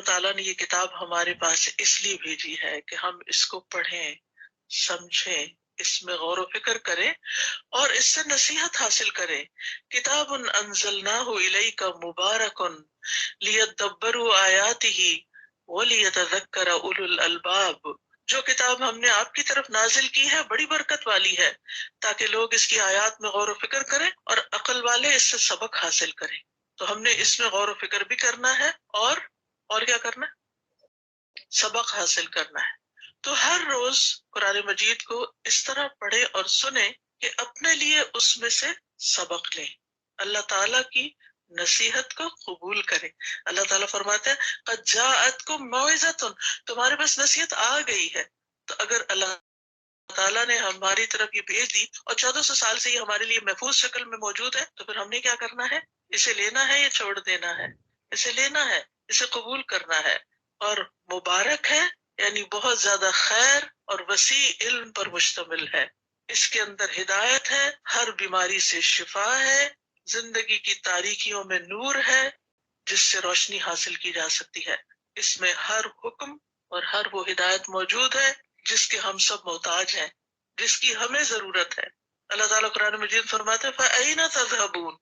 تعالیٰ نے یہ کتاب ہمارے پاس اس لیے بھیجی ہے کہ ہم اس کو پڑھیں، سمجھیں، اس میں غور و فکر کریں اور اس سے نصیحت حاصل کریں۔ کتاب انزلناہ الیک مبارک لیدبروا آیاتہ ولیتذکر اولو الالباب، جو کتاب ہم نے آپ کی طرف نازل کی ہے بڑی برکت والی ہے تاکہ لوگ اس کی آیات میں غور و فکر کریں اور عقل والے اس سے سبق حاصل کریں۔ تو ہم نے اس میں غور و فکر بھی کرنا ہے اور کیا کرنا ہے؟ سبق حاصل کرنا ہے۔ تو ہر روز قرآن مجید کو اس طرح پڑھے اور سنیں کہ اپنے لیے اس میں سے سبق لیں، اللہ تعالیٰ کی نصیحت کو قبول کریں۔ اللہ تعالیٰ فرماتے ہیں قد جاءتکم موعظۃ، تمہارے پاس نصیحت آ گئی ہے۔ تو اگر اللہ تعالیٰ نے ہماری طرف یہ بھیج دی اور 1400 سال سے یہ ہمارے لیے محفوظ شکل میں موجود ہے، تو پھر ہم نے کیا کرنا ہے؟ اسے لینا ہے یا چھوڑ دینا ہے؟ اسے لینا ہے، اسے قبول کرنا ہے۔ اور مبارک ہے یعنی بہت زیادہ خیر اور وسیع علم پر مشتمل ہے۔ اس کے اندر ہدایت ہے، ہر بیماری سے شفا ہے، زندگی کی تاریکیوں میں نور ہے جس سے روشنی حاصل کی جا سکتی ہے۔ اس میں ہر حکم اور ہر وہ ہدایت موجود ہے جس کے ہم سب محتاج ہیں، جس کی ہمیں ضرورت ہے۔ اللہ تعالیٰ قرآن مجید فرماتے ہیں فَأَيْنَ تَذْهَبُونَ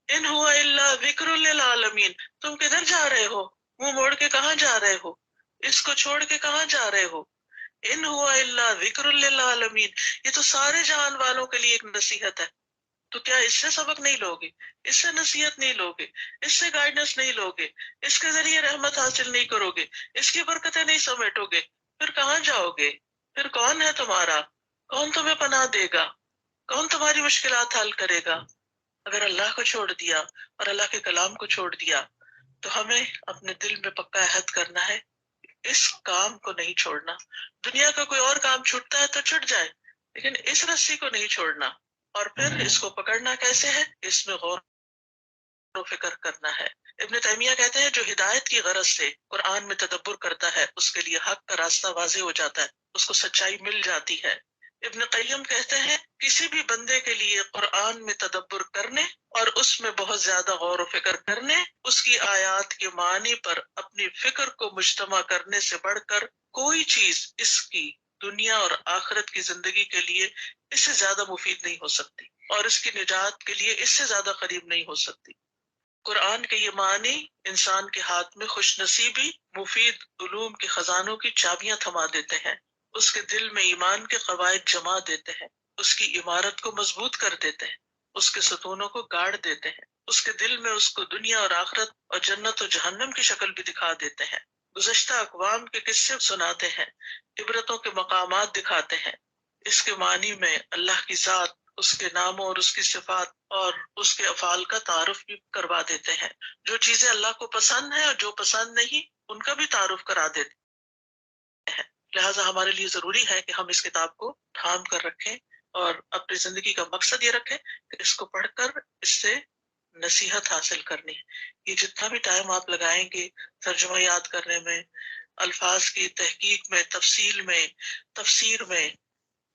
إِنْ هُوَ إِلَّا ذِكْرٌ لِّلْعَالَمِينَ، تم کدھر جا رہے ہو؟ منہ موڑ کے کہاں جا رہے ہو؟ اس کو چھوڑ کے کہاں جا رہے ہو؟ ان ہوا الا ذکر للعالمین، یہ تو سارے جہان والوں کے لیے ایک نصیحت ہے۔ تو کیا اس سے سبق نہیں لوگے؟ اس سے نصیحت نہیں لوگے؟ اس سے گائیڈنس نہیں لوگے؟ اس کے ذریعے رحمت حاصل نہیں کرو گے؟ اس کی برکتیں نہیں سمیٹو گے؟ پھر کہاں جاؤ گے؟ پھر کون ہے تمہارا؟ کون تمہیں پناہ دے گا؟ کون تمہاری مشکلات حل کرے گا؟ اگر اللہ کو چھوڑ دیا اور اللہ کے کلام کو چھوڑ دیا تو ہمیں اپنے دل میں پکا عہد کرنا ہے اس کام کو نہیں چھوڑنا۔ دنیا کا کوئی اور کام چھوٹتا ہے تو چھٹ جائے، لیکن اس رسی کو نہیں چھوڑنا۔ اور پھر اس کو پکڑنا کیسے ہے؟ اس میں غور و فکر کرنا ہے۔ ابن تیمیہ کہتے ہیں جو ہدایت کی غرض سے قرآن میں تدبر کرتا ہے اس کے لیے حق کا راستہ واضح ہو جاتا ہے، اس کو سچائی مل جاتی ہے۔ ابن قیم کہتے ہیں کسی بھی بندے کے لیے قرآن میں تدبر کرنے اور اس میں بہت زیادہ غور و فکر کرنے، اس کی آیات کے معنی پر اپنی فکر کو مجتمع کرنے سے بڑھ کر کوئی چیز اس کی دنیا اور آخرت کی زندگی کے لیے اس سے زیادہ مفید نہیں ہو سکتی اور اس کی نجات کے لیے اس سے زیادہ قریب نہیں ہو سکتی۔ قرآن کے یہ معنی انسان کے ہاتھ میں خوش نصیبی مفید علوم کے خزانوں کی چابیاں تھما دیتے ہیں، اس کے دل میں ایمان کے قواعد جما دیتے ہیں، اس کی عمارت کو مضبوط کر دیتے ہیں، اس کے ستونوں کو گاڑ دیتے ہیں، اس کے دل میں اس کو دنیا اور آخرت اور جنت و جہنم کی شکل بھی دکھا دیتے ہیں، گزشتہ اقوام کے قصے سناتے ہیں، عبرتوں کے مقامات دکھاتے ہیں۔ اس کے معنی میں اللہ کی ذات، اس کے ناموں اور اس کی صفات اور اس کے افعال کا تعارف بھی کروا دیتے ہیں۔ جو چیزیں اللہ کو پسند ہیں اور جو پسند نہیں ان کا بھی تعارف کرا دیتے ہیں۔ لہٰذا ہمارے لیے ضروری ہے کہ ہم اس کتاب کو تھام کر رکھیں اور اپنی زندگی کا مقصد یہ رکھیں کہ اس کو پڑھ کر اس سے نصیحت حاصل کرنی ہے۔ یہ جتنا بھی ٹائم آپ لگائیں گے ترجمہ یاد کرنے میں، الفاظ کی تحقیق میں، تفصیل میں، تفسیر میں،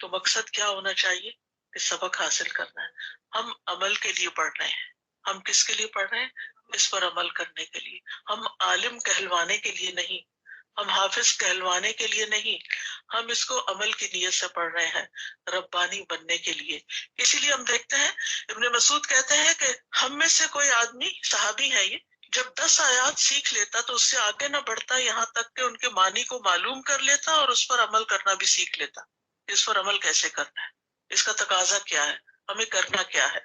تو مقصد کیا ہونا چاہیے کہ سبق حاصل کرنا ہے۔ ہم عمل کے لیے پڑھ رہے ہیں۔ ہم کس کے لیے پڑھ رہے ہیں؟ اس پر عمل کرنے کے لیے۔ ہم عالم کہلوانے کے لیے نہیں، ہم حافظ کہلوانے کے لیے نہیں، ہم اس کو عمل کی نیت سے پڑھ رہے ہیں، ربانی بننے کے لیے۔ اسی لیے ہم دیکھتے ہیں ابن مسعود کہتے ہیں کہ ہم میں سے کوئی آدمی، صحابی ہے یہ، جب 10 آیات سیکھ لیتا تو اس سے آگے نہ بڑھتا یہاں تک کہ ان کے معنی کو معلوم کر لیتا اور اس پر عمل کرنا بھی سیکھ لیتا۔ اس پر عمل کیسے کرنا ہے، اس کا تقاضا کیا ہے، ہمیں کرنا کیا ہے،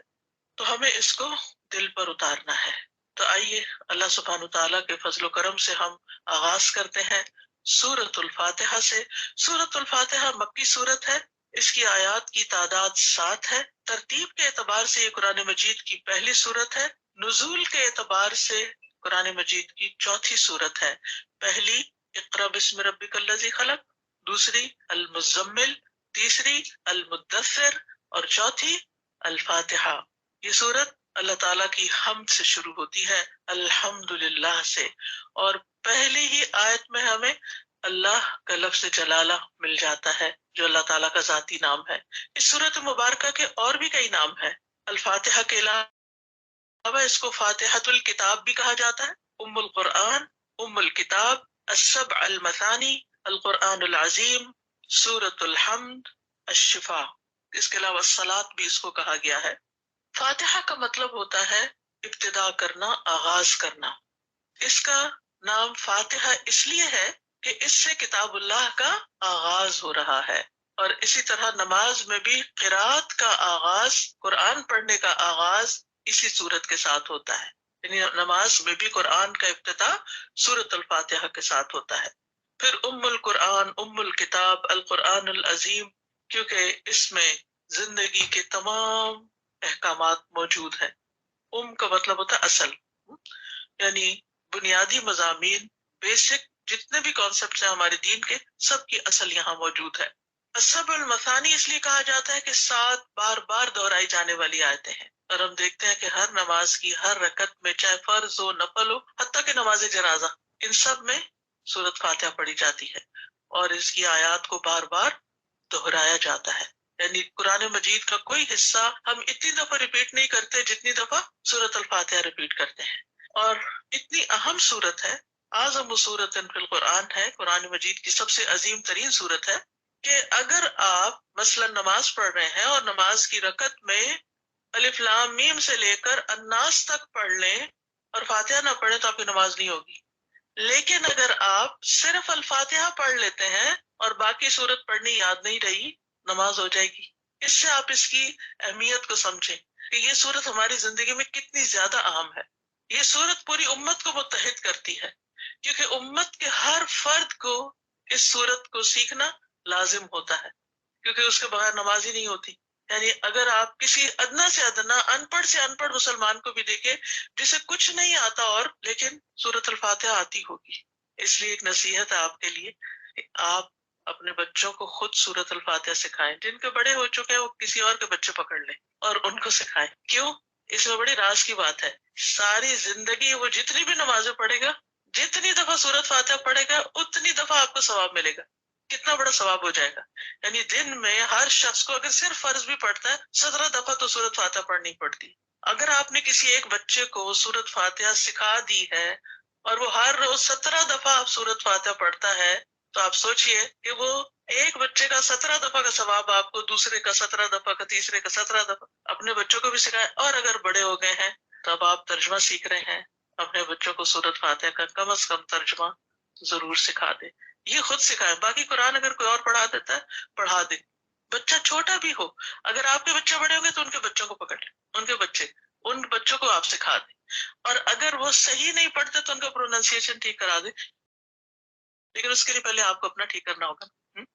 تو ہمیں اس کو دل پر اتارنا ہے۔ تو آئیے اللہ سبحانہ تعالیٰ کے فضل و کرم سے ہم آغاز کرتے ہیں سورۃ الفاتحہ سے۔ سورۃ الفاتحہ مکی سورت ہے، اس کی آیات کی تعداد 7 ہے۔ ترتیب کے اعتبار سے یہ قرآن مجید کی پہلی سورت ہے، نزول کے اعتبار سے قرآن مجید کی چوتھی سورت ہے۔ پہلی اقرأ بسم ربک الذی خلق، دوسری المزمل، تیسری المدثر اور چوتھی الفاتحہ۔ یہ سورت اللہ تعالیٰ کی حمد سے شروع ہوتی ہے، الحمدللہ سے، اور پہلی ہی آیت میں ہمیں اللہ کا لفظ جلالہ مل جاتا ہے جو اللہ تعالیٰ کا ذاتی نام ہے۔ اس سورت مبارکہ کے اور بھی کئی نام ہیں۔ الفاتحہ کے علاوہ اس کو فاتحۃ الکتاب بھی کہا جاتا ہے، ام القرآن، ام الکتاب، السبع المثانی، القرآن العظیم، سورۃ الحمد، الشفاء. اس کے علاوہ الصلاۃ بھی اس کو کہا گیا ہے. فاتحہ کا مطلب ہوتا ہے ابتدا کرنا، آغاز کرنا. اس کا نام فاتحہ اس لیے ہے کہ اس سے کتاب اللہ کا آغاز ہو رہا ہے. اور اسی طرح نماز میں بھی قرات کا آغاز، قرآن پڑھنے کا آغاز اسی سورت کے ساتھ ہوتا ہے. یعنی نماز میں بھی قرآن کا ابتدا سورۃ الفاتحہ کے ساتھ ہوتا ہے. پھر ام القرآن، ام الکتاب، القرآن العظیم، کیونکہ اس میں زندگی کے تمام احکامات موجود ہیں. ام کا مطلب ہوتا ہے اصل، یعنی بنیادی مضامین، بیسک جتنے بھی کانسیپٹس ہیں ہمارے دین کے، سب کی اصل یہاں موجود ہے. السبع المثانی اس لیے کہا جاتا ہے کہ 7 بار بار دہرائی جانے والی آیتیں ہیں. اور ہم دیکھتے ہیں کہ ہر نماز کی ہر رکعت میں، چاہے فرض ہو نفل ہو، حتیٰ کہ نماز جنازہ، ان سب میں سورۃ فاتحہ پڑھی جاتی ہے اور اس کی آیات کو بار بار دہرایا جاتا ہے. یعنی قرآن مجید کا کوئی حصہ ہم اتنی دفعہ ریپیٹ نہیں کرتے جتنی دفعہ سورۃ الفاتحہ ریپیٹ کرتے ہیں. اور اتنی اہم صورت ہے، اعظم صورت فی القرآن ہے، قرآن مجید کی سب سے عظیم ترین صورت ہے، کہ اگر آپ مثلا نماز پڑھ رہے ہیں اور نماز کی رکعت میں الف لام میم سے لے کر الناس تک پڑھ لیں اور فاتحہ نہ پڑھیں تو آپ کی نماز نہیں ہوگی. لیکن اگر آپ صرف الفاتحہ پڑھ لیتے ہیں اور باقی صورت پڑھنی یاد نہیں رہی، نماز ہو جائے گی. اس سے آپ اس کی اہمیت کو سمجھیں کہ یہ صورت ہماری زندگی میں کتنی زیادہ اہم ہے. یہ صورت پوری امت کو متحد کرتی ہے، کیونکہ امت کے ہر فرد کو اس صورت کو سیکھنا لازم ہوتا ہے، کیونکہ اس کے بغیر نماز ہی نہیں ہوتی. یعنی اگر آپ کسی ادنا سے ادنا ان پڑھ سے ان پڑھ مسلمان کو بھی دیکھیں جسے کچھ نہیں آتا اور لیکن سورۃ الفاتحہ آتی ہوگی. اس لیے ایک نصیحت ہے آپ کے لیے کہ آپ اپنے بچوں کو خود سورۃ الفاتحہ سکھائیں. جن کے بڑے ہو چکے ہیں وہ کسی اور کے بچے پکڑ لیں اور ان کو سکھائیں. کیوں؟ اس میں بڑی راز کی بات ہے. ساری زندگی وہ جتنی بھی نمازیں پڑھے گا، جتنی دفعہ سورۃ فاتحہ پڑھے گا، اتنی دفعہ آپ کو ثواب ملے گا. کتنا بڑا ثواب ہو جائے گا. یعنی دن میں ہر شخص کو اگر صرف فرض بھی پڑھتا ہے 17 دفعہ تو سورۃ فاتحہ پڑھنی پڑتی. اگر آپ نے کسی ایک بچے کو سورۃ فاتحہ سکھا دی ہے اور وہ ہر روز 17 دفعہ آپ سورۃ فاتحہ پڑھتا ہے، تو آپ سوچئے کہ وہ ایک بچے کا 17 دفعہ کا ثواب آپ کو، دوسرے کا 17 دفعہ کا، تیسرے کا 17 دفعہ. اپنے بچوں کو بھی سکھائے. اور اگر بڑے ہو گئے ہیں تب آپ ترجمہ سیکھ رہے ہیں، اپنے بچوں کو سورۃ فاتحہ کا کم از کم ترجمہ ضرور سکھا دیں. یہ خود سکھائیں. باقی قرآن اگر کوئی اور پڑھا دیتا ہے پڑھا دیں. بچہ چھوٹا بھی ہو، اگر آپ کے بچے بڑے ہوں گے تو ان کے بچوں کو پکڑ لیں، ان بچوں کو آپ سکھا دیں. اور اگر وہ صحیح نہیں پڑھتے تو ان کا پروننسیشن ٹھیک کرا دیں. لیکن اس کے لیے پہلے آپ کو اپنا ٹھیک کرنا ہوگا،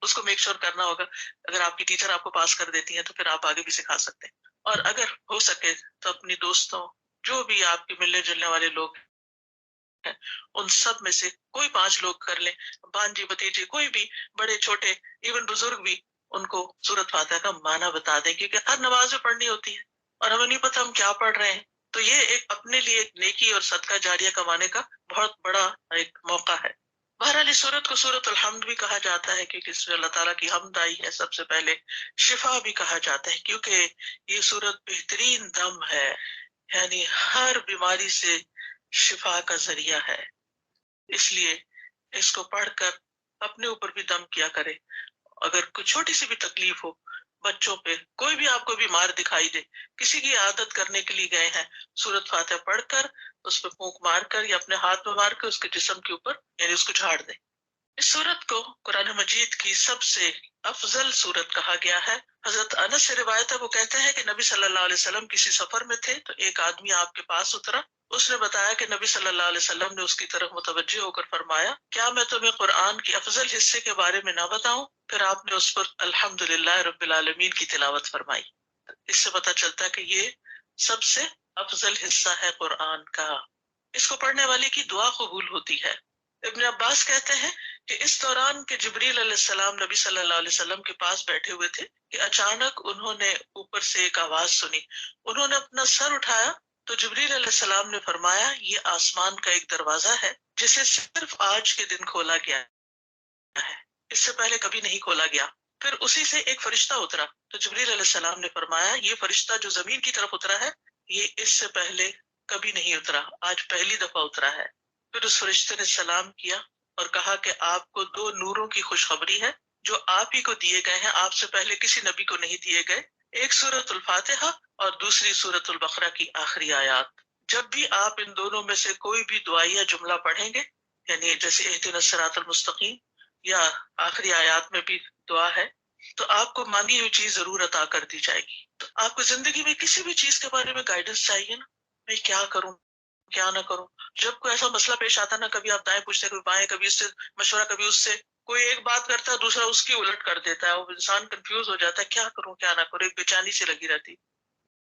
اس کو میک شور کرنا ہوگا. اگر آپ کی ٹیچر آپ کو پاس کر دیتی ہیں تو پھر آپ آگے بھی سکھا سکتے ہیں. اور اگر ہو سکے تو اپنی دوستوں، جو بھی آپ کے ملنے جلنے والے لوگ ہیں، ان سب میں سے کوئی 5 لوگ کر لیں، بانجی بتیجے کوئی بھی، بڑے چھوٹے، ایون بزرگ بھی، ان کو سورۃ فاتحہ کا معنی بتا دیں. کیونکہ ہر نماز میں پڑھنی ہوتی ہے اور ہمیں نہیں پتہ ہم کیا پڑھ رہے ہیں. تو یہ ایک اپنے لیے ایک نیکی اور صدقہ جاریہ کمانے کا بہت بڑا ایک موقع ہے. بہرحال اس سورت کو سورۃ الحمد بھی کہا جاتا ہے کیونکہ اس میں اللہ تعالیٰ کی حمد آئی ہے سب سے پہلے. شفا بھی کہا جاتا ہے کیونکہ یہ سورت بہترین دم ہے، یعنی ہر بیماری سے شفا کا ذریعہ ہے. اس لیے اس کو پڑھ کر اپنے اوپر بھی دم کیا کرے. اگر کوئی چھوٹی سی بھی تکلیف ہو، بچوں پہ، کوئی بھی آپ کو بیمار دکھائی دے، کسی کی عادت کرنے کے لیے گئے ہیں، سورۃ فاتحہ پڑھ کر اس پہ پھونک مار کر یا اپنے ہاتھ میں مار کر اس کے جسم کے اوپر یعنی اس کو جھاڑ دیں. اس سورت کو قرآن مجید کی سب سے افضل سورت کہا گیا ہے. حضرت انس سے روایت ہے، وہ کہتے ہیں کہ نبی صلی اللہ علیہ وسلم کسی سفر میں تھے تو ایک آدمی آپ کے پاس اترا. اس نے بتایا کہ نبی صلی اللہ علیہ وسلم نے اس کی طرف متوجہ ہو کر فرمایا، کیا میں تمہیں قرآن کے افضل حصے کے بارے میں نہ بتاؤں؟ پھر آپ نے اس پر الحمدللہ رب العالمین کی تلاوت فرمائی. اس سے پتہ چلتا ہے کہ یہ سب سے افضل حصہ ہے قرآن کا. اس کو پڑھنے والے کی دعا قبول ہوتی ہے. ابن عباس کہتے ہیں کہ اس دوران کہ جبریل علیہ السلام نبی صلی اللہ علیہ وسلم کے پاس بیٹھے ہوئے تھے کہ اچانک انہوں نے اوپر سے ایک آواز سنی. انہوں نے اپنا سر اٹھایا تو جبریل علیہ السلام نے فرمایا، یہ آسمان کا ایک دروازہ ہے جسے صرف آج کے دن کھولا گیا ہے، اس سے پہلے کبھی نہیں کھولا گیا. پھر اسی سے ایک فرشتہ اترا تو جبریل علیہ السلام نے فرمایا، یہ فرشتہ جو زمین کی طرف اترا ہے یہ اس سے پہلے کبھی نہیں اترا، آج پہلی دفعہ اترا ہے. پھر اس فرشتے نے سلام کیا اور کہا کہ آپ کو 2 نوروں کی خوشخبری ہے جو آپ ہی کو دیے گئے ہیں، آپ سے پہلے کسی نبی کو نہیں دیے گئے، ایک سورۃ الفاتحہ اور دوسری سورۃ البقرہ کی آخری آیات۔ جب بھی آپ ان دونوں میں سے کوئی بھی دعائیہ جملہ پڑھیں گے، یعنی جیسے اہدنا الصراط المستقیم یا آخری آیات میں بھی دعا ہے، تو آپ کو مانگی ہوئی چیز ضرور عطا کر دی جائے گی۔ تو آپ کو زندگی میں کسی بھی چیز کے بارے میں گائیڈنس چاہیے نا، میں کیا کروں کیا نہ کروں، جب کوئی ایسا مسئلہ پیش آتا نا، کبھی آپ دائیں پوچھتے، کبھی بائیں، کبھی اس سے مشورہ، کبھی اس سے، کوئی ایک بات کرتا ہے دوسرا اس کی الٹ کر دیتا ہے، وہ انسان کنفیوز ہو جاتا ہے، کیا کروں کیا نہ کروں، ایک بے چینی سے لگی رہتی۔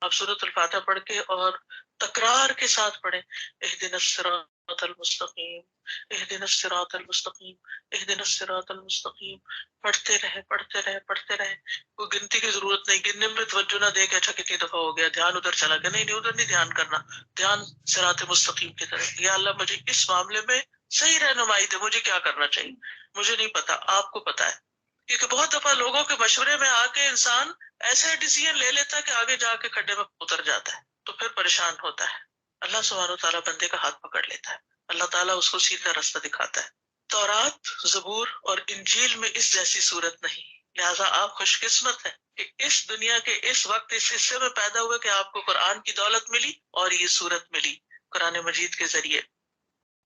آپ سورۃ الفاتحہ پڑھ کے اور تکرار کے ساتھ پڑھیں، اہدنا الصراط المستقیم، اہدنا الصراط المستقیم، اہدنا الصراط المستقیم، پڑھتے رہے پڑھتے رہے پڑھتے رہے۔ کوئی گنتی کی ضرورت نہیں، گننے میں توجہ نہ دے کہ اچھا کتنی دفعہ ہو گیا، دھیان ادھر چلا گیا، نہیں نہیں ادھر نہیں دھیان کرنا، دھیان صراط مستقیم کی طرف۔ یا اللہ مجھے اس معاملے میں صحیح رہنمائی دے، مجھے کیا کرنا چاہیے، مجھے نہیں پتا، آپ کو پتا ہے۔ کیونکہ بہت دفعہ لوگوں کے مشورے میں آ کے انسان ایسے ڈیسیژن لے لیتا ہے کہ آگے جا کے کھڈے میں اتر جاتا ہے، تو پھر پریشان ہوتا ہے۔ اللہ سبحانہ و تعالیٰ بندے کا ہاتھ پکڑ لیتا ہے، اللہ تعالیٰ اس کو سیدھا راستہ دکھاتا ہے۔ تورات، زبور اور انجیل میں اس جیسی صورت نہیں، لہٰذا آپ خوش قسمت ہیں کہ اس دنیا کے اس وقت اس حصے میں پیدا ہوئے کہ آپ کو قرآن کی دولت ملی اور یہ صورت ملی قرآن مجید کے ذریعے۔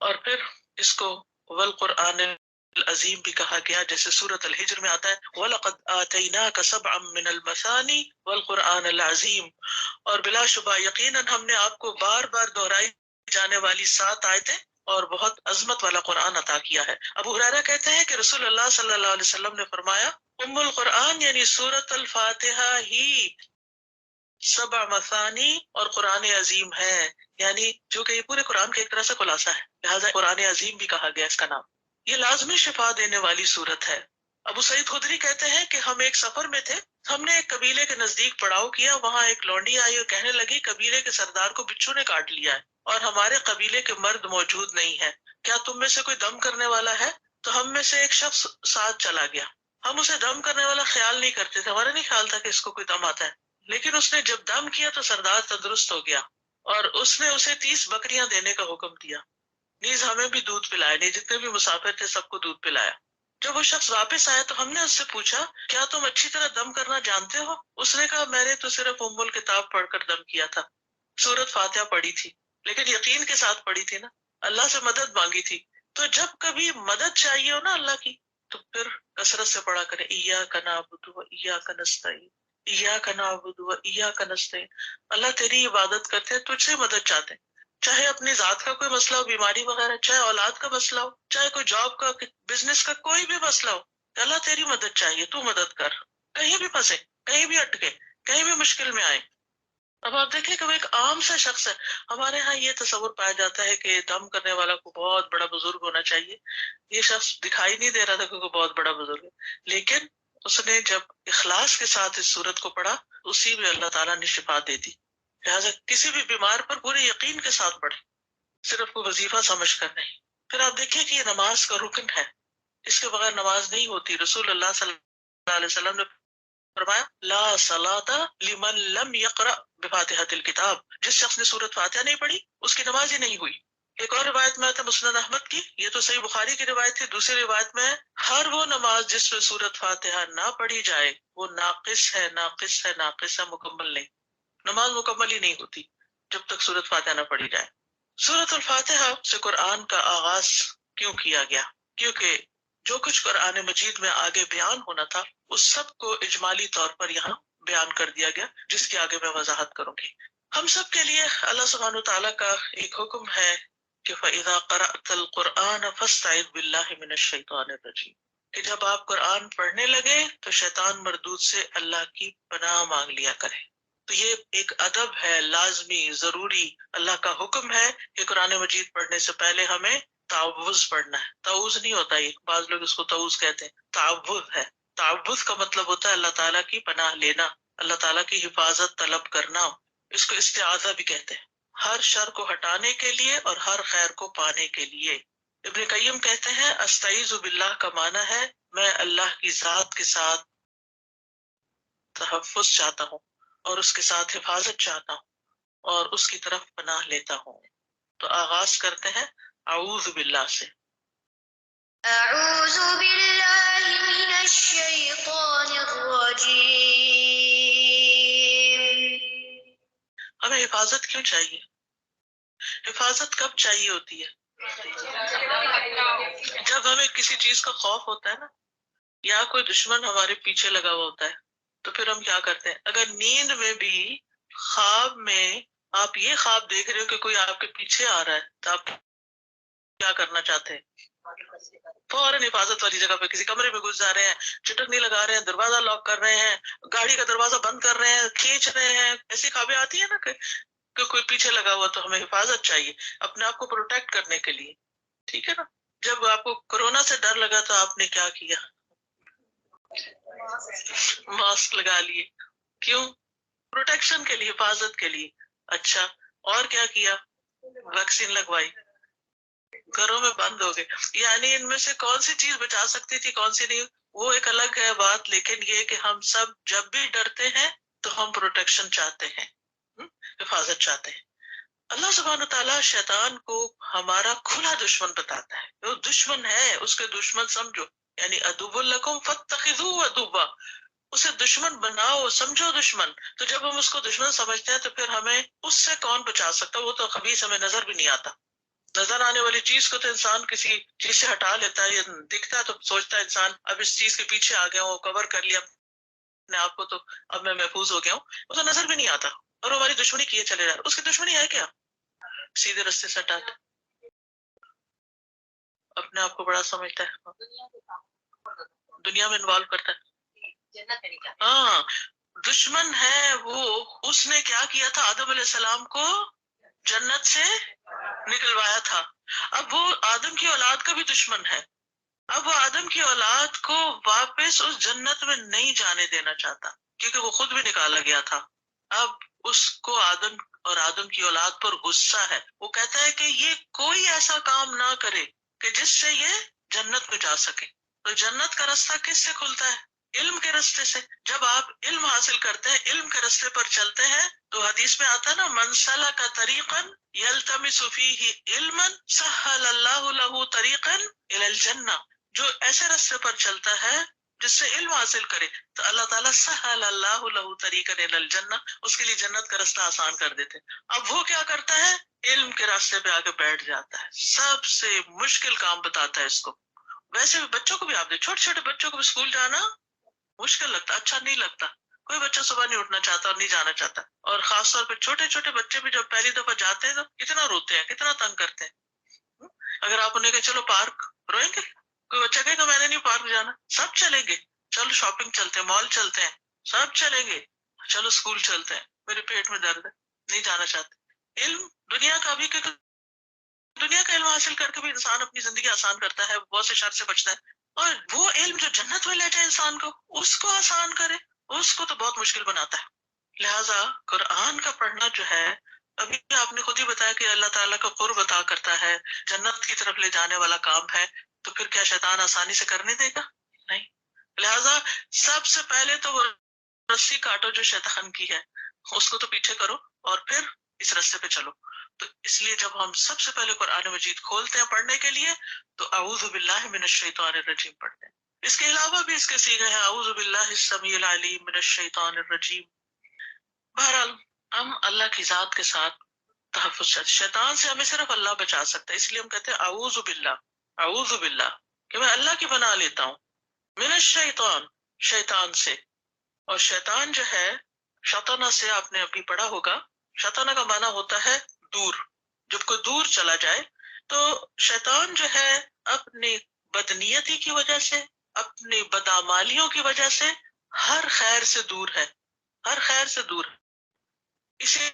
اور پھر اس کو والقرآن العظیم بھی کہا گیا، جیسے سورۃ الحجر میں آتا ہے وَلَقَدْ آتَيْنَاكَ سَبْعًا مِّنَ الْمَثَانِي وَالْقُرْآنَ الْعَظِيمِ، اور بلا شبہ یقیناً ہم نے آپ کو بار بار دہرائی جانے والی 7 آیتیں اور بہت عظمت والا قرآن عطا کیا ہے۔ ابو ہریرہ کہتے ہیں کہ رسول اللہ صلی اللہ علیہ وسلم نے فرمایا ام القرآن یعنی سورۃ الفاتحہ ہی 7 مثانی اور قرآن عظیم ہے، یعنی جو کہ یہ پورے قرآن کا ایک طرح سے خلاصہ ہے، لہٰذا قرآن عظیم بھی کہا گیا اس کا نام۔ یہ لازمی شفا دینے والی صورت ہے۔ ابو سعید خدری کہتے ہیں کہ ہم ایک سفر میں تھے، ہم نے ایک قبیلے کے نزدیک پڑاؤ کیا، وہاں ایک لونڈی آئی اور کہنے لگی قبیلے کے سردار کو بچھو نے کاٹ لیا ہے اور ہمارے قبیلے کے مرد موجود نہیں ہیں، کیا تم میں سے کوئی دم کرنے والا ہے؟ تو ہم میں سے ایک شخص ساتھ چلا گیا، ہم اسے دم کرنے والا خیال نہیں کرتے تھے، ہمارا نہیں خیال تھا کہ اس کو کوئی دم آتا ہے، لیکن اس نے جب دم کیا تو سردار تندرست ہو گیا اور اس نے اسے 30 بکریاں دینے کا حکم دیا، نیز ہمیں بھی دودھ پلایا، نہیں جتنے بھی مسافر تھے سب کو دودھ پلایا۔ جب وہ شخص واپس آیا تو ہم نے اس سے پوچھا کیا تم اچھی طرح دم کرنا جانتے ہو؟ اس نے کہا میں نے تو صرف ام الکتاب پڑھ کر دم کیا تھا، سورت فاتحہ پڑھی تھی، لیکن یقین کے ساتھ پڑھی تھی نا، اللہ سے مدد مانگی تھی۔ تو جب کبھی مدد چاہیے ہو نا اللہ کی تو پھر کثرت سے پڑھا کرے ایاک نعبد و ایاک نستعین، ایاک نعبد و ایاک نستعین، اللہ تیری عبادت کرتے ہیں، تجھ سے مدد چاہتے ہیں، چاہے اپنی ذات کا کوئی مسئلہ ہو، بیماری وغیرہ، چاہے اولاد کا مسئلہ ہو، چاہے کوئی جاب کا، بزنس کا، کوئی بھی مسئلہ ہو، اللہ تیری مدد چاہیے، تو مدد کر، کہیں بھی پھنسے، کہیں بھی اٹکے، کہیں بھی مشکل میں آئے۔ اب آپ دیکھیں کہ وہ ایک عام سا شخص ہے، ہمارے ہاں یہ تصور پایا جاتا ہے کہ دم کرنے والا کو بہت بڑا بزرگ ہونا چاہیے، یہ شخص دکھائی نہیں دے رہا تھا کہ وہ بہت بڑا بزرگ ہے، لیکن اس نے جب اخلاص کے ساتھ اس صورت کو پڑھا اسی میں اللہ تعالیٰ نے شفا دے دی۔ لہٰذا کسی بھی بیمار پر پورے یقین کے ساتھ پڑھے، صرف کوئی وظیفہ سمجھ کر نہیں۔ پھر آپ دیکھیں کہ یہ نماز کا رکن ہے، اس کے بغیر نماز نہیں ہوتی۔ رسول اللہ صلی اللہ علیہ وسلم نے فرمایا لا صلاۃ لمن لم یقرأ بفاتحۃ الکتاب، جس شخص نے سورۃ فاتحہ نہیں پڑھی اس کی نماز ہی نہیں ہوئی۔ ایک اور روایت میں آتا ہے مسند احمد کی، یہ تو صحیح بخاری کی روایت تھی، دوسری روایت میں ہے ہر وہ نماز جس میں سورۃ فاتحہ نہ پڑھی جائے وہ ناقص ہے، ناقص ہے، ناقص ہے، مکمل نہیں، نماز مکمل ہی نہیں ہوتی جب تک سورۃ فاتحہ نہ پڑھی جائے۔ سورۃ الفاتحہ سے قرآن کا آغاز کیوں کیا گیا؟ کیونکہ جو کچھ قرآن مجید میں آگے بیان ہونا تھا اس سب کو اجمالی طور پر یہاں بیان کر دیا گیا، جس کی آگے میں وضاحت کروں گی۔ ہم سب کے لیے اللہ سبحانہ تعالیٰ کا ایک حکم ہے کہ فَإِذَا قَرَأْتَ الْقُرْآنَ فَاسْتَعِذْ بِاللَّهِ مِنَ الشَّيْطَانِ الرَّجِيمِ، کہ جب آپ قرآن پڑھنے لگے تو شیطان مردود سے اللہ کی پناہ مانگ لیا کریں۔ تو یہ ایک ادب ہے، لازمی، ضروری، اللہ کا حکم ہے کہ قرآن مجید پڑھنے سے پہلے ہمیں تعوذ پڑھنا ہے۔ تعوذ نہیں ہوتا، یہ بعض لوگ اس کو تعوذ کہتے ہیں، تعوذ ہے۔ تعوذ کا مطلب ہوتا ہے اللہ تعالیٰ کی پناہ لینا، اللہ تعالیٰ کی حفاظت طلب کرنا، اس کو استعاذہ بھی کہتے ہیں، ہر شر کو ہٹانے کے لیے اور ہر خیر کو پانے کے لیے۔ ابن قیم کہتے ہیں استعیذ باللہ کا معنی ہے میں اللہ کی ذات کے ساتھ تحفظ چاہتا ہوں اور اس کے ساتھ حفاظت چاہتا ہوں اور اس کی طرف پناہ لیتا ہوں۔ تو آغاز کرتے ہیں اعوذ باللہ سے. اعوذ باللہ من الشیطان الرجیم. ہمیں حفاظت کیوں چاہیے؟ حفاظت کب چاہیے ہوتی ہے؟ جب ہمیں کسی چیز کا خوف ہوتا ہے نا، یا کوئی دشمن ہمارے پیچھے لگا ہوا ہوتا ہے، تو پھر ہم کیا کرتے ہیں؟ اگر نیند میں بھی خواب میں آپ یہ خواب دیکھ رہے ہو کہ کوئی آپ کے پیچھے آ رہا ہے، تو آپ کیا کرنا چاہتے ہیں؟ فوراً حفاظت والی جگہ پہ کسی کمرے میں گھس جا رہے ہیں، چٹکنی لگا رہے ہیں، دروازہ لاک کر رہے ہیں، گاڑی کا دروازہ بند کر رہے ہیں، کھینچ رہے ہیں. ایسی خوابیں آتی ہیں نا کہ کوئی پیچھے لگا ہوا، تو ہمیں حفاظت چاہیے اپنے آپ کو پروٹیکٹ کرنے کے لیے. ٹھیک ہے نا؟ جب آپ کو کورونا سے ڈر لگا تو آپ نے کیا کیا؟ ماسک لگا لیے. کیوں؟ پروٹیکشن کے لیے، حفاظت کے لیے. اچھا، اور کیا کیا؟ ویکسین لگوائی. گھروں میں بند ہو گئے. یعنی ان میں سے کون سی چیز بچا سکتی تھی، کون سی نہیں، وہ ایک الگ ہے بات. لیکن یہ کہ ہم سب جب بھی ڈرتے ہیں تو ہم پروٹیکشن چاہتے ہیں، حفاظت چاہتے ہیں. اللہ سبحانہ تعالیٰ شیطان کو ہمارا کھلا دشمن بتاتا ہے. وہ دشمن ہے، اس کے دشمن سمجھو، یعنی عدو لکم فاتخذوہ عدوا، اسے دشمن بناؤ، سمجھو دشمن. تو جب ہم اس کو دشمن سمجھتے ہیں تو پھر ہمیں اس سے کون بچا سکتا؟ وہ تو خبیث ہمیں نظر بھی نہیں آتا. نظر آنے والی چیز کو تو انسان کسی چیز سے ہٹا لیتا ہے، یا دکھتا ہے تو سوچتا ہے انسان اب اس چیز کے پیچھے آ گیا ہوں، کور کر لیا اپنے آپ کو، تو اب میں محفوظ ہو گیا ہوں. وہ تو نظر بھی نہیں آتا، اور ہماری دشمنی کیے چلے جا رہا. اس کی دشمنی ہے کیا؟ سیدھے رستے سے ہٹاتا، اپنے آپ کو بڑا سمجھتا ہے، دنیا میں انوالو کرتا ہے. ہاں، دشمن ہے وہ. اس نے کیا کیا تھا؟ آدم علیہ السلام کو جنت سے نکلوایا تھا. اب وہ آدم کی اولاد کا بھی دشمن ہے. اب وہ آدم کی اولاد کو واپس اس جنت میں نہیں جانے دینا چاہتا، کیونکہ وہ خود بھی نکالا گیا تھا. اب اس کو آدم اور آدم کی اولاد پر غصہ ہے. وہ کہتا ہے کہ یہ کوئی ایسا کام نہ کرے کہ جس سے یہ جنت میں جا سکے. تو جنت کا رستہ کس سے کھلتا ہے؟ علم کے رستے سے. جب آپ علم حاصل کرتے ہیں، علم کے رستے پر چلتے ہیں، تو حدیث میں آتا ہے نا، من سلک طریقا یلتمس فیہ علما سہل اللہ لہ طریقا الی الجنہ. جو ایسے رستے پر چلتا ہے جس سے علم حاصل کرے، تو اللہ تعالیٰ سہل اللہ لہ طریقا الی الجنہ، اس کے لیے جنت کا رستہ آسان کر دیتے. اب وہ کیا کرتا ہے؟ علم کے راستے پہ آ کے بیٹھ جاتا ہے، سب سے مشکل کام بتاتا ہے اس کو. ویسے بھی بچوں کو بھی آپ دیکھ، چھوٹے چھوٹے بچوں کو بھی اسکول جانا مشکل لگتا، اچھا نہیں لگتا. کوئی بچہ صبح نہیں اٹھنا چاہتا اور نہیں جانا چاہتا. اور خاص طور پہ چھوٹے چھوٹے بچے بھی جب پہلی دفعہ جاتے ہیں تو کتنا روتے ہیں، کتنا تنگ کرتے ہیں. اگر آپ انہیں کہ چلو پارک، روئیں گے؟ کوئی بچہ کہے گا میں نے نہیں پارک جانا. سب چلیں گے، چلو شاپنگ چلتے ہیں، مال چلتے ہیں، سب چلیں گے. چلو اسکول چلتے ہیں، میرے پیٹ میں درد ہے، نہیں جانا چاہتے. علم دنیا کا بھی، کیونکہ دنیا کا علم حاصل کر کے بھی انسان اپنی زندگی آسان کرتا ہے، بہت سے شر سے بچتا ہے. اور وہ علم جو جنت میں لے جائے انسان کو، اس کو آسان کرے، اس کو تو بہت مشکل بناتا ہے. لہٰذا قرآن کا پڑھنا جو ہے، ابھی آپ نے خود ہی بتایا کہ اللہ تعالیٰ کا قرب عطا کرتا ہے، جنت کی طرف لے جانے والا کام ہے. تو پھر کیا شیطان آسانی سے کرنے دے گا؟ نہیں. لہٰذا سب سے پہلے تو وہ رسی کاٹو جو شیطان کی ہے، اس کو تو پیچھے کرو اور پھر اس رستے پہ چلو. تو اس لیے جب ہم سب سے پہلے قرآن مجید کھولتے ہیں پڑھنے کے لیے، تو اعوذ باللہ من الشیطان الرجیم پڑھتے ہیں. اس کے علاوہ بھی اس کے صیغے ہیں، اعوذ باللہ السمیع العلیم من الشیطان الرجیم. بہرحال ہم اللہ کی ذات کے ساتھ تحفظ چاہتے. شیطان سے ہمیں صرف اللہ بچا سکتا ہے، اس لیے ہم کہتے ہیں اعوذ باللہ، اعوذ باللہ، کہ میں اللہ کی پناہ لیتا ہوں. من الشیطان، شیطان سے. اور شیطان جو ہے، شیطانہ سے آپ نے ابھی پڑھا ہوگا، شیطانہ کا معنی ہوتا ہے دور. جب کوئی دور چلا جائے تو شیطان جو ہے اپنی بدنیتی کی وجہ سے، اپنی بدعمالیوں کی وجہ سے ہر خیر سے دور ہے، ہر خیر سے دور ہے. اسی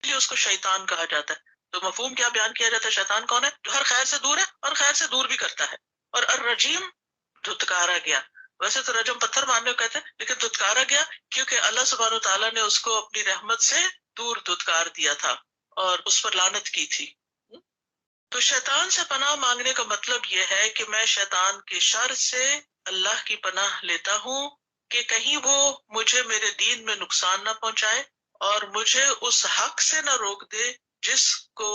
لیے اس کو شیطان کہا جاتا ہے. تو مفہوم کیا بیان کیا جاتا ہے؟ شیطان کون ہے؟ جو ہر خیر سے دور ہے اور خیر سے دور بھی کرتا ہے. اور الرجیم، دھتکارا گیا. ویسے تو رجم پتھر مارنے کو کہتے ہیں، لیکن دھتکارا گیا کیونکہ اللہ سبحانہ تعالیٰ نے اس کو اپنی رحمت سے دور دھتکار دیا تھا اور اس پر لعنت کی تھی. تو شیطان سے پناہ مانگنے کا مطلب یہ ہے کہ میں شیطان کے شر سے اللہ کی پناہ لیتا ہوں کہ کہیں وہ مجھے میرے دین میں نقصان نہ پہنچائے اور مجھے اس حق سے نہ روک دے جس کو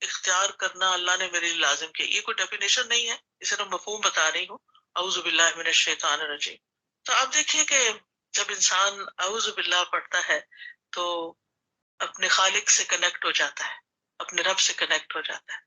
اختیار کرنا اللہ نے میرے لیے لازم کیا. یہ کوئی ڈیفینیشن نہیں ہے، اسے میں مفہوم بتا رہی ہوں. اعوذ باللہ من الشیطان الرجیم. تو آپ دیکھیے کہ جب انسان اعوذ باللہ پڑھتا ہے تو اپنے خالق سے کنیکٹ ہو جاتا ہے، اپنے رب سے کنیکٹ ہو جاتا ہے.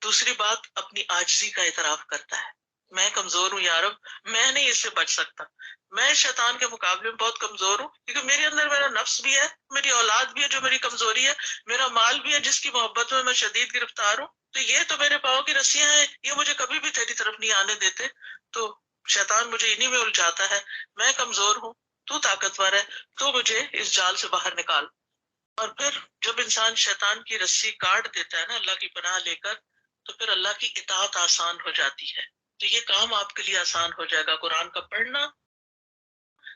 دوسری بات، اپنی عاجزی کا اعتراف کرتا ہے. میں کمزور ہوں یا رب، میں نہیں اس سے بچ سکتا، میں شیطان کے مقابلے میں بہت کمزور ہوں، کیونکہ میرے اندر میرا نفس بھی ہے، میری اولاد بھی ہے جو میری کمزوری ہے، میرا مال بھی ہے جس کی محبت میں شدید گرفتار ہوں. تو یہ تو میرے پاؤں کی رسیاں ہیں، یہ مجھے کبھی بھی تیری طرف نہیں آنے دیتے. تو شیطان مجھے انہی میں الجھاتا ہے. میں کمزور ہوں، تو طاقتور ہے، تو مجھے اس جال سے باہر نکال. اور پھر جب انسان شیطان کی رسی کاٹ دیتا ہے نا اللہ کی پناہ لے کر، تو پھر اللہ کی اطاعت آسان ہو جاتی ہے. تو یہ کام آپ کے لیے آسان ہو جائے گا، قرآن کا پڑھنا،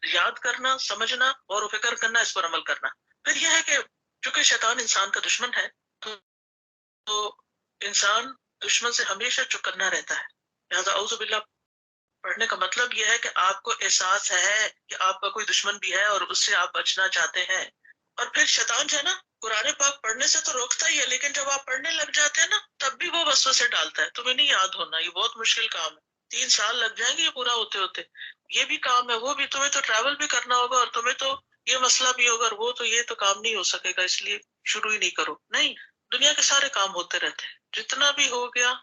یاد کرنا، سمجھنا، غور و فکر کرنا، اس پر عمل کرنا. پھر یہ ہے کہ چونکہ شیطان انسان کا دشمن ہے تو انسان دشمن سے ہمیشہ چکنا رہتا ہے. لہٰذا اعوذ باللہ پڑھنے کا مطلب یہ ہے کہ آپ کو احساس ہے کہ آپ کا کوئی دشمن بھی ہے اور اس سے آپ بچنا چاہتے ہیں. اور پھر شیطان جو ہے نا قرآن پاک پڑھنے سے تو روکتا ہی ہے، لیکن جب آپ پڑھنے لگ جاتے ہیں نا تب بھی وہ وسوسے ڈالتا ہے. تمہیں نہیں یاد ہونا، یہ بہت مشکل کام ہے، 3 سال لگ جائیں گے یہ پورا ہوتے ہوتے. یہ بھی کام ہے، وہ بھی، تمہیں تو ٹریول بھی کرنا ہوگا اور تمہیں تو یہ مسئلہ بھی ہوگا اور وہ تو، یہ تو کام نہیں ہو سکے گا، اس لیے شروع ہی نہیں کرو. نہیں، دنیا کے سارے کام ہوتے رہتے ہیں، جتنا بھی ہو گیا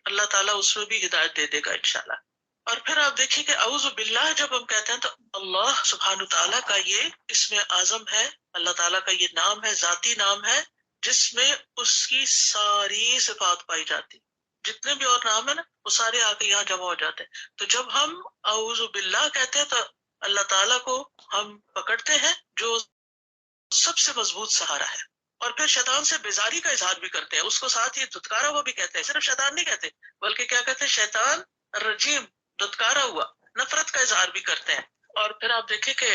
اللہ تعالیٰ اس میں بھی ہدایت دے دے گا انشاءاللہ. اور پھر آپ دیکھیے کہ اعوذ باللہ جب ہم کہتے ہیں تو اللہ سبحانہ تعالیٰ کا یہ اسم اعظم ہے، اللہ تعالیٰ کا یہ نام ہے، ذاتی نام ہے جس میں اس کی ساری صفات پائی جاتی. جتنے بھی اور نام ہیں نا وہ سارے آ کے یہاں جمع ہو جاتے ہیں. تو جب ہم اعوذ باللہ کہتے ہیں تو اللہ تعالیٰ کو ہم پکڑتے ہیں جو سب سے مضبوط سہارا ہے. اور پھر شیطان سے بیزاری کا اظہار بھی کرتے ہیں، اس کو ساتھ ہی دھتکارا ہوا بھی کہتے ہیں. صرف شیطان نہیں کہتے بلکہ کیا کہتے ہیں؟ شیطان رجیم، دھتکارا ہوا، نفرت کا اظہار بھی کرتے ہیں. اور پھر آپ دیکھیں کہ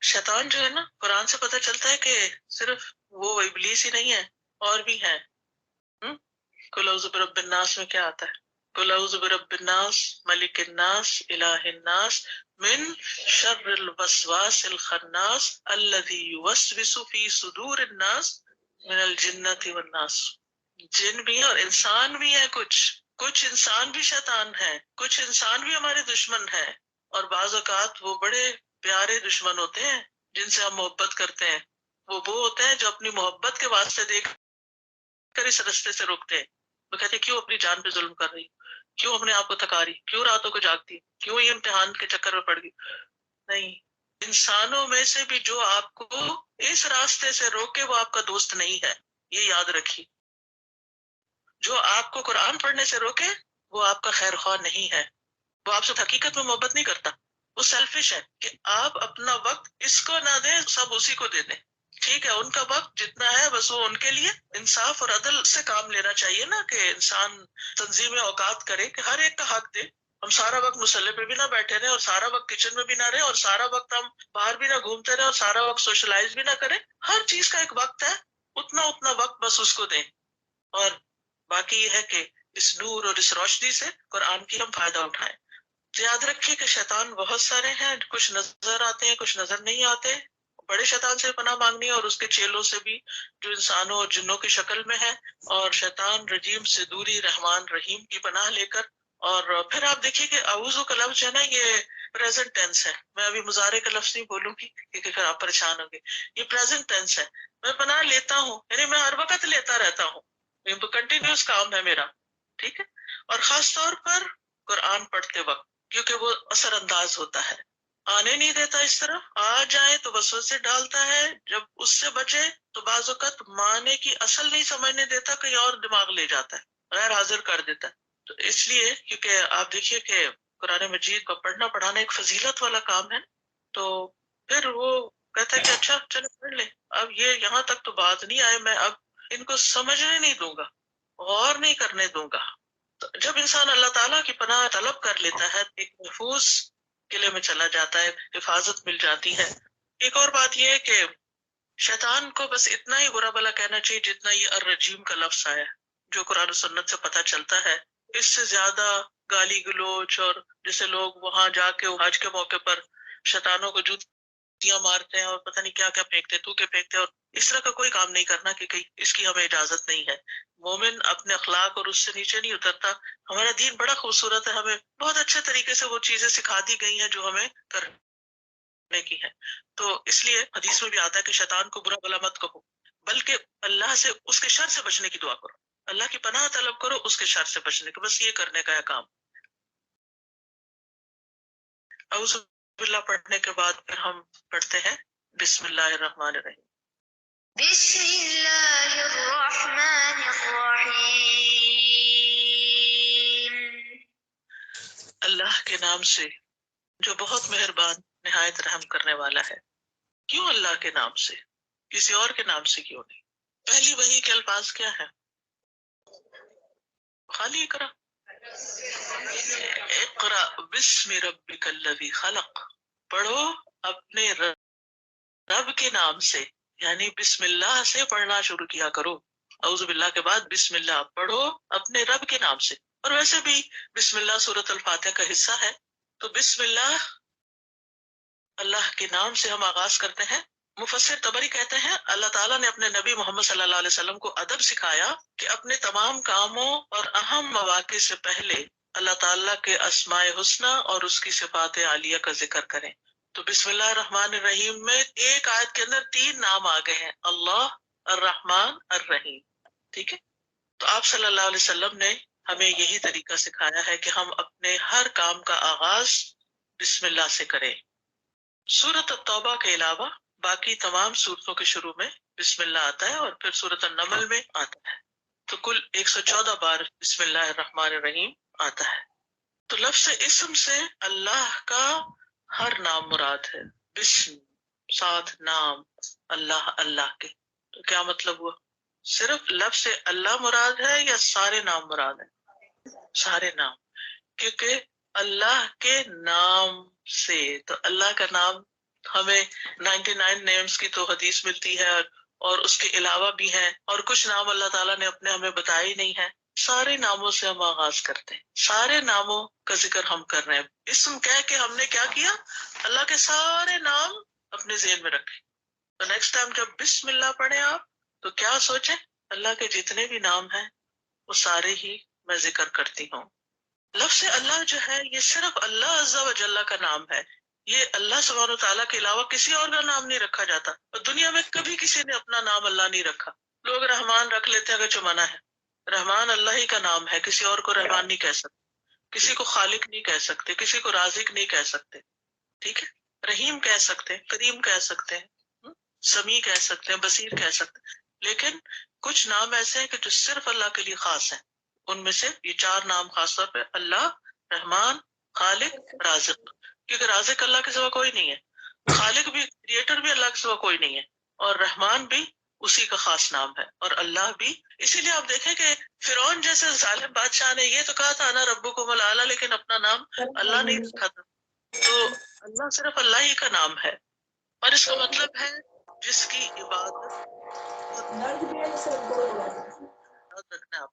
شیطان جو ہے نا، قرآن سے پتہ چلتا ہے کہ صرف وہ ابلیس ہی نہیں ہے، اور بھی ہیں. قل اعوذ برب الناس میں کیا آتا ہے؟ قل اعوذ برب الناس ملک الناس الہ الناس من شر الوسواس الخناس الذی یوسوس فی صدور الناس من الجنۃ والناس. جن بھی ہیں اور انسان بھی ہیں، کچھ انسان بھی شیطان ہیں، کچھ انسان بھی ہمارے دشمن ہیں. اور بعض اوقات وہ بڑے پیارے دشمن ہوتے ہیں جن سے ہم محبت کرتے ہیں. وہ ہوتے ہیں جو اپنی محبت کے واسطے دیکھ کر اس رستے سے روکتے ہیں. وہ کہتے ہیں کیوں اپنی جان پہ ظلم کر رہی، کیوں اپنے آپ کو تھکا رہی، کیوں راتوں کو جاگتی، کیوں یہ امتحان کے چکر میں پڑ گئی. نہیں، انسانوں میں سے بھی جو آپ کو اس راستے سے روکے وہ آپ کا دوست نہیں ہے، یہ یاد رکھیے. جو آپ کو قرآن پڑھنے سے روکے وہ آپ کا خیر خواہ نہیں ہے، وہ آپ سے حقیقت میں محبت نہیں کرتا. وہ سیلفش ہے کہ آپ اپنا وقت اس کو نہ دیں، سب اسی کو دے دیں. ٹھیک ہے، ان کا وقت جتنا ہے بس وہ ان کے لیے. انصاف اور عدل سے کام لینا چاہیے نا، کہ انسان تنظیم اوقات کرے کہ ہر ایک کا حق دے. ہم سارا وقت مسلح پہ بھی نہ بیٹھے رہے اور سارا وقت کچن میں بھی نہ رہے اور سارا وقت ہم باہر بھی نہ گھومتے رہے اور سارا وقت سوشلائز بھی نہ کریں. ہر چیز کا ایک وقت ہے، اتنا وقت بس اس کو دیں. اور باقی یہ ہے کہ اس نور اور اس روشنی سے قرآن کی ہم فائدہ اٹھائیں. یاد رکھیے کہ شیطان بہت سارے ہیں، کچھ نظر آتے ہیں، کچھ نظر نہیں آتے. بڑے شیطان سے پناہ مانگنی ہے اور اس کے چیلوں سے بھی جو انسانوں اور جنوں کی شکل میں ہے. اور شیطان رجیم سے دوری، رحمان رحیم کی پناہ لے کر. اور پھر آپ دیکھیے کہ اعوذ کا لفظ جو ہے نا یہ پریزنٹ ٹینس ہے. میں ابھی مضارع کا لفظ نہیں بولوں گی کیونکہ پھر آپ پریشان ہوں گے. یہ پریزنٹ ٹینس ہے، میں پناہ لیتا ہوں، یعنی میں ہر وقت لیتا رہتا ہوں، یہ کنٹینیوس کام ہے میرا. ٹھیک ہے. اور خاص طور پر قرآن پڑھتے وقت، کیونکہ وہ اثر انداز ہوتا ہے، آنے نہیں دیتا اس طرح. آ جائے تو وسوسے ڈالتا ہے، جب اس سے بچے تو بعض اوقات معنی کی اصل نہیں سمجھنے دیتا، کہیں اور دماغ لے جاتا ہے، غیر حاضر کر دیتا ہے. تو اس لیے کیونکہ آپ دیکھیے کہ قرآن مجید کا پڑھنا پڑھانا ایک فضیلت والا کام ہے. تو پھر وہ کہتا ہے کہ اچھا چلو پڑھ لیں، اب یہ یہاں تک تو بات نہیں آئے، میں اب ان کو سمجھنے نہیں دوں گا، غور نہیں کرنے دوں گا. تو جب انسان اللہ تعالیٰ کی پناہ طلب کر لیتا ہے ایک محفوظ قلعے میں چلا جاتا ہے، حفاظت مل جاتی ہے. ایک اور بات یہ ہے کہ شیطان کو بس اتنا ہی برا بلا کہنا چاہیے جتنا یہ الرجیم کا لفظ آیا جو قرآن و سنت سے پتہ چلتا ہے. اس سے زیادہ گالی گلوچ اور جیسے لوگ وہاں جا کے حج کے موقع پر شیطانوں کو جوتی جوتیاں مارتے ہیں اور پتہ نہیں کیا کیا پھینکتے، تھوکے پھینکتے، اور اس طرح کا کوئی کام نہیں کرنا کہ کہیں اس کی ہمیں اجازت نہیں ہے. مومن اپنے اخلاق اور اس سے نیچے نہیں اترتا. ہمارا دین بڑا خوبصورت ہے، ہمیں بہت اچھے طریقے سے وہ چیزیں سکھا دی گئی ہیں جو ہمیں کرنے کی ہے. تو اس لیے حدیث میں بھی آتا ہے کہ شیطان کو برا بھلا مت کہو، بلکہ اللہ سے اس کے شر سے بچنے کی دعا کرو، اللہ کی پناہ طلب کرو اس کے شر سے بچنے کی، بس یہ کرنے کا ہے کام. اعوذ باللہ پڑھنے کے بعد پھر ہم پڑھتے ہیں بسم اللہ الرحمن الرحیم. بسم اللہ الرحمن الرحیم. اللہ کے نام سے جو بہت مہربان نہایت رحم کرنے والا ہے. کیوں اللہ کے نام سے؟ کسی اور کے نام سے کیوں نہیں؟ پہلی وحی کے الفاظ کیا ہے؟ خالی اقرا، اقرا بسم ربک الذی خلق، پڑھو اپنے رب کے نام سے، یعنی بسم اللہ سے پڑھنا شروع کیا کرو. اعوذ باللہ کے بعد بسم اللہ پڑھو اپنے رب کے نام سے. اور ویسے بھی بسم اللہ سورۃ الفاتحہ کا حصہ ہے، تو بسم اللہ اللہ کے نام سے ہم آغاز کرتے ہیں. مفسر طبری کہتے ہیں اللہ تعالیٰ نے اپنے نبی محمد صلی اللہ علیہ وسلم کو ادب سکھایا کہ اپنے تمام کاموں اور اہم مواقع سے پہلے اللہ تعالیٰ کے اسماء حسنہ اور اس کی صفات عالیہ کا ذکر کریں. تو بسم اللہ الرحمن الرحیم میں ایک آیت کے اندر 3 نام آ گئے ہیں، اللہ، الرحمن، الرحیم. ٹھیک ہے. تو آپ صلی اللہ علیہ وسلم نے ہمیں یہی طریقہ سکھایا ہے کہ ہم اپنے ہر کام کا آغاز بسم اللہ سے کریں. سورۃ التوبہ کے علاوہ باقی تمام سورتوں کے شروع میں بسم اللہ آتا ہے، اور پھر سورۃ النمل میں آتا ہے. تو کل 114 بار بسم اللہ الرحمن الرحیم آتا ہے. تو لفظ اسم سے اللہ کا ہر نام مراد ہے. بسم ساتھ نام اللہ، اللہ کے. تو کیا مطلب ہوا؟ صرف لفظ اللہ مراد ہے یا سارے نام مراد ہیں؟ سارے نام، کیونکہ اللہ کے نام سے، تو اللہ کا نام ہمیں 99 نیمز کی تو حدیث ملتی ہے، اور اس کے علاوہ بھی ہیں، اور کچھ نام اللہ تعالیٰ نے اپنے ہمیں بتایا ہی نہیں ہے. سارے ناموں سے ہم آغاز کرتے ہیں، سارے ناموں کا ذکر ہم کر رہے ہیں. اسم کہہ کے ہم نے کیا کیا؟ اللہ کے سارے نام اپنے ذہن میں رکھے. تو نیکسٹ ٹائم جب بسم اللہ پڑھیں آپ تو کیا سوچیں؟ اللہ کے جتنے بھی نام ہیں وہ سارے ہی میں ذکر کرتی ہوں. لفظ اللہ جو ہے یہ صرف اللہ عز و جل کا نام ہے. یہ اللہ سبحانہ و تعالیٰ کے علاوہ کسی اور کا نام نہیں رکھا جاتا، اور دنیا میں کبھی کسی نے اپنا نام اللہ نہیں رکھا. لوگ رحمان رکھ لیتے ہیں اگر منع ہے. رحمان اللہ ہی کا نام ہے، کسی اور کو رحمان نہیں کہہ سکتے، کسی کو خالق نہیں کہہ سکتے، کسی کو رازق نہیں کہہ سکتے. ٹھیک ہے. رحیم کہہ سکتے ہیں، کریم کہہ سکتے ہیں، سمیع کہہ سکتے ہیں، بصیر کہہ سکتے ہیں. لیکن کچھ نام ایسے ہیں کہ جو صرف اللہ کے لیے خاص ہیں. ان میں سے یہ 4 نام خاص طور پہ اللہ، رحمان، خالق، رازق. کیونکہ رازق اللہ کے سوا کوئی نہیں ہے، خالق بھی، کریٹر بھی اللہ کے سوا کوئی نہیں ہے، اور رحمان بھی اسی کا خاص نام ہے، اور اللہ بھی. اسی لیے آپ دیکھیں کہ فرعون جیسے ظالم بادشاہ نے یہ تو کہا تھا انا ربکم الاعلی، لیکن اپنا نام اللہ نہیں رکھا تھا. تو اللہ صرف اللہ ہی کا نام ہے، اور اس کا مطلب ہے جس کی عبادت رکھنا. آپ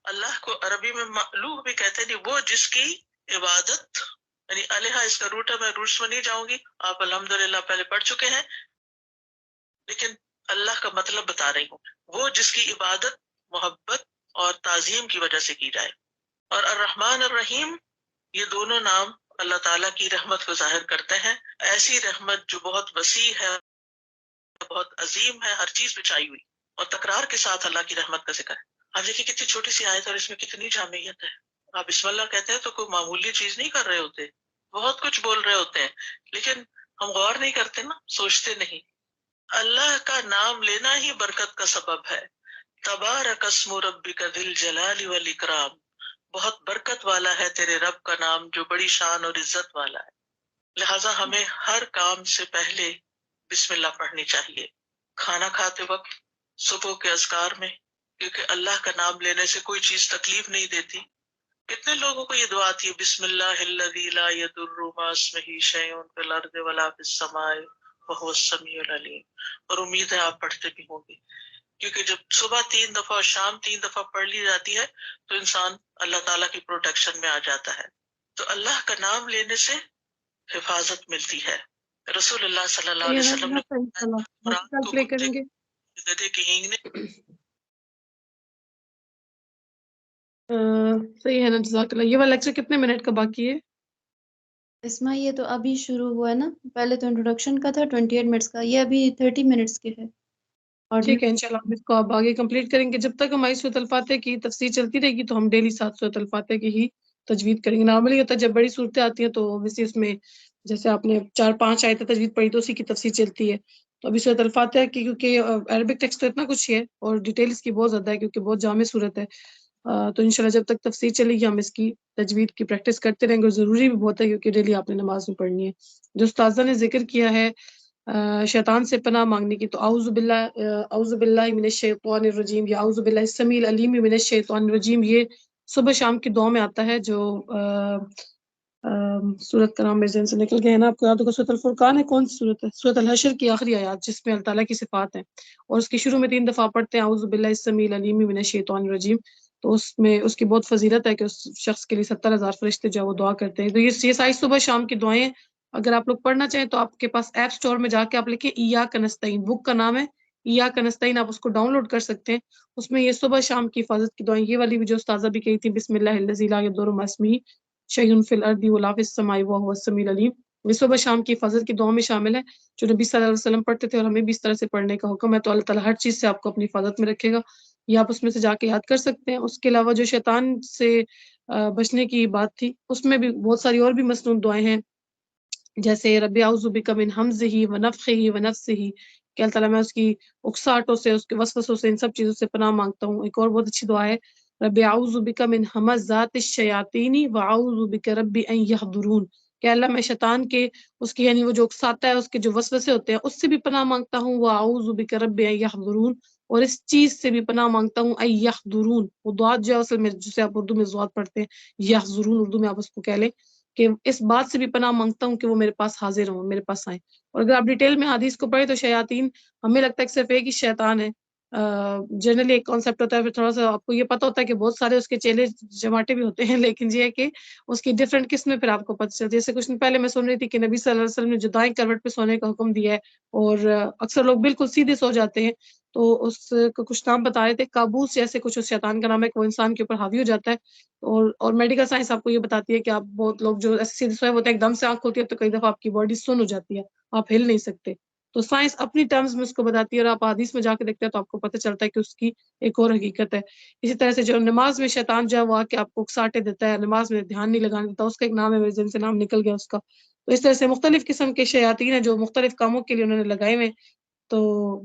اللہ کو عربی میں مألوہ بھی کہتے ہیں، وہ جس کی عبادت، یعنی الہ اس کا روٹ ہے. میں روٹس میں نہیں جاؤں گی، آپ الحمدللہ پہلے پڑھ چکے ہیں، لیکن اللہ کا مطلب بتا رہی ہوں. وہ جس کی عبادت محبت اور تعظیم کی وجہ سے کی جائے. اور الرحمن الرحیم یہ دونوں نام اللہ تعالیٰ کی رحمت کو ظاہر کرتے ہیں. ایسی رحمت جو بہت وسیع ہے، بہت عظیم ہے، ہر چیز پہ چھائی ہوئی. اور تکرار کے ساتھ اللہ کی رحمت کا ذکر ہے. آپ دیکھیں کتنی چھوٹی سی آیت اور اس میں کتنی جامعیت ہے. آپ بسم اللہ کہتے ہیں تو کوئی معمولی چیز نہیں کر رہے ہوتے، بہت کچھ بول رہے ہوتے ہیں، لیکن ہم غور نہیں کرتے نا، سوچتے نہیں. اللہ کا نام لینا ہی برکت کا سبب ہے. تبارک اسم ربک ذی الجلال والاکرام، بہت برکت والا ہے تیرے رب کا نام جو بڑی شان اور عزت والا ہے. لہٰذا ہمیں ہر کام سے پہلے بسم اللہ پڑھنی چاہیے. کھانا کھاتے وقت، صبح کے اذکار میں، کیونکہ اللہ کا نام لینے سے کوئی چیز تکلیف نہیں دیتی. کتنے لوگوں کو یہ دعا آتی ہے بسم اللہ الذی لا یضر مع اسمہ شیء فی الارض ولا فی السماء وهو السمیع العلیم. اور امید ہے آپ پڑھتے بھی ہوں گے، کیونکہ جب صبح 3 دفعہ اور شام 3 دفعہ پڑھ لی جاتی ہے تو انسان اللہ تعالیٰ کی پروٹیکشن میں آ جاتا ہے. تو اللہ کا نام لینے سے حفاظت ملتی ہے. رسول اللہ صلی اللہ یہ علیہ نا وسلم نے انشاءاللہ باقی قرآن کل کو پلے کتے کریں گے. گدھے کی ہینگ نے صحیح ہے نا، جزاک اللہ. یہ والا لیکچر کتنے منٹ کا باقی ہے؟ اسما یہ تو ابھی شروع ہوا ہے نا، پہلے تو انٹروڈکشن کا تھا 28 منٹس کا، یہ ابھی 30 منٹس کے ہے. ٹھیک ہے انشاءاللہ ہم اس کو اب آگے کمپلیٹ کریں گے. جب تک ہماری سورۃ الفاتحہ کی تفسیر چلتی رہے گی تو ہم ڈیلی 7 سورۃ الفاتحہ کی ہی تجوید کریں گے. نارملی ہوتا ہے جب بڑی صورتیں آتی ہیں تو ویسے اس میں جیسے آپ نے 4-5 آیتیں تجوید پڑھی تو اسی کی تفسیر چلتی ہے. تو ابھی سورۃ الفاتحہ کی کیونکہ عربک ٹیکسٹ تو اتنا کچھ ہی ہے اور ڈیٹیل اس کی بہت زیادہ ہے کیونکہ بہت جامع صورت ہے. تو انشاءاللہ جب تک تفسیر چلے گی ہم اس کی تجوید کی پریکٹس کرتے رہیں گے، اور ضروری بھی بہت ہے کیونکہ ڈیلی آپ نے نماز میں پڑھنی ہے. جو استاذہ نے ذکر کیا ہے شیطان سے پناہ مانگنے کی، تو اعوذ باللہ من الشیطان الرجیم یا اعوذ باللہ السمیع العلیم من الشیطان الرجیم، یہ صبح شام کی دعا میں آتا ہے. جو سورت کا نام میرے ذہن سے نکل گیا ہے نا، آپ کو یاد ہوگا سورۃ الفرقان ہے. کون سی سورت ہے؟ سورۃ الحشر کی آخری آیات جس میں اللہ تعالیٰ کی صفات ہیں، اور اس کی شروع میں 3 دفعہ پڑھتے ہیں اعوذ باللہ السمیع العلیم من الشیطان الرجیم. تو اس میں اس کی بہت فضیلت ہے کہ اس شخص کے لیے 70,000 فرشتے جو ہے وہ دعا کرتے ہیں. تو یہ ساری صبح شام کی دعائیں اگر آپ لوگ پڑھنا چاہیں تو آپ کے پاس ایپ اسٹور میں جا کے آپ لکھیں ایاک نستعین، بک کا نام ہے ایاک نستعین، آپ اس کو ڈاؤن لوڈ کر سکتے ہیں. اس میں یہ صبح شام کی حفاظت کی دعائیں، یہ والی بھی جو استاذہ بھی کہی تھی، بسم اللہ الذی لا یضر مع اسمہ شیء فی الارض ولا فی السماء وهو السمیع العلیم. یہ صبح شام کی حفاظت کی دعا میں شامل ہے جو نبی صلی اللہ علیہ وسلم پڑھتے تھے، اور ہمیں بھی اس طرح سے پڑھنے کا حکم ہے. تو اللہ تعالیٰ ہر چیز سے آپ کو اپنی حفاظت میں رکھے گا، یہ آپ اس میں سے جا کے یاد کر سکتے ہیں. اس کے علاوہ جو شیطان سے بچنے کی بات تھی اس میں بھی بہت ساری اور بھی مسنون دعائیں ہیں، جیسے رب اعوذ بک من ہمزہ ونفخہ ونفثہ، کہ اللہ تعالیٰ میں اس کی اکساہٹوں سے، اس کے وسوسوں سے، ان سب چیزوں سے پناہ مانگتا ہوں. ایک اور بہت اچھی دعا ہے رب اعوذ بک من ہمزات الشیاطین واعوذ بک رب ان یحضرون، کہ اللہ میں شیطان کے اس کی یعنی وہ جو اکساتا ہے اس کے جو وسوسے ہوتے ہیں اس سے بھی پناہ مانگتا ہوں. واعوذ بک رب ان یحضرون، اور اس چیز سے بھی پناہ مانگتا ہوں ان یحضرون، وہ دعا جو ہے اصل میں جسے آپ اردو میں ضاد پڑھتے ہیں یحضرون، اردو میں آپ اس کو کہہ لیں کہ اس بات سے بھی پناہ مانگتا ہوں کہ وہ میرے پاس حاضر ہوں، میرے پاس آئیں. اور اگر آپ ڈیٹیل میں حدیث کو پڑھیں تو شیاطین ہمیں لگتا ہے کہ صرف ایک ہی شیطان ہے، جنرلی ایک کانسیپٹ ہوتا ہے. پھر تھوڑا سا آپ کو یہ پتہ ہوتا ہے کہ بہت سارے اس کے چیلے جماٹے بھی ہوتے ہیں، لیکن یہ ہے کہ اس کی ڈفرینٹ قسمیں پھر آپ کو پتہ چلتی ہے. جیسے کچھ دن پہلے میں سن رہی تھی کہ نبی صلی اللہ علیہ وسلم نے جو دائیں کروٹ پہ سونے کا حکم دیا ہے، اور اکثر لوگ بالکل سیدھے سو جاتے ہیں، تو اس کو کچھ نام بتا رہے تھے، کابوس جیسے کچھ اس شیطان کا نام ہے کہ وہ انسان کے اوپر حاوی ہو جاتا ہے. اور میڈیکل سائنس آپ کو یہ بتاتی ہے کہ آپ بہت لوگ جو ایسے سیدھے سوئے ہوتے ہیں ایک دم سے آنکھ کھلتی ہے تو کئی دفعہ آپ کی باڈی سن ہو جاتی ہے، آپ ہل نہیں سکتے. تو سائنس اپنی ٹرمز میں اس کو بتاتی ہے، اور آپ حدیث میں جا کے دیکھتے ہیں تو آپ کو پتہ چلتا ہے کہ اس کی ایک اور حقیقت ہے. اسی طرح سے جو نماز میں شیطان جو ہے وہ آ کے آپ کو اکساٹے دیتا ہے، نماز میں دھیان نہیں لگانے دیتا، اس کا ایک نام ہے، میرے ذہن سے نام نکل گیا اس کا. تو اس طرح سے مختلف قسم کے شیاطین ہیں جو مختلف کاموں کے لیے انہوں نے لگائے ہوئے. تو